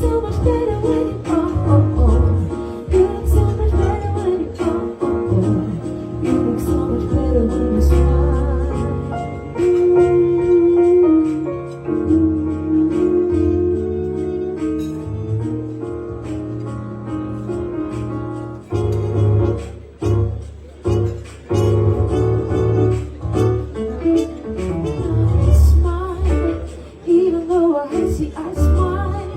so much better when you You look so much better when you You look so much better when you smile. I smile.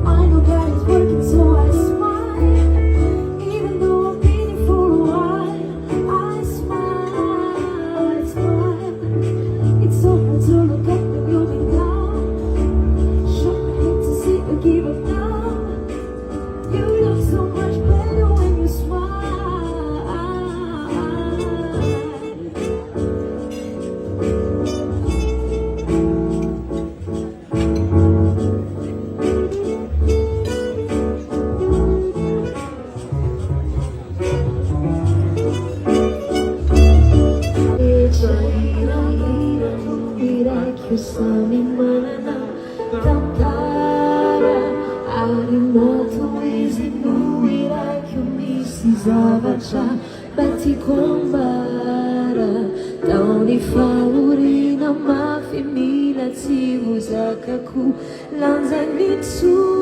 I know God is working, so I smile. Even though I've been here for a while, I smile, I smile. It's so hard to look up when you've been down. Shut my head to see or give up now. You look so much better when you smile. Sa aming mananatantara Ari mo tuwizin uwiray kumisizavatsa Bati kombara Taoni fauri na mafimila Tivuzakaku lanzanitsu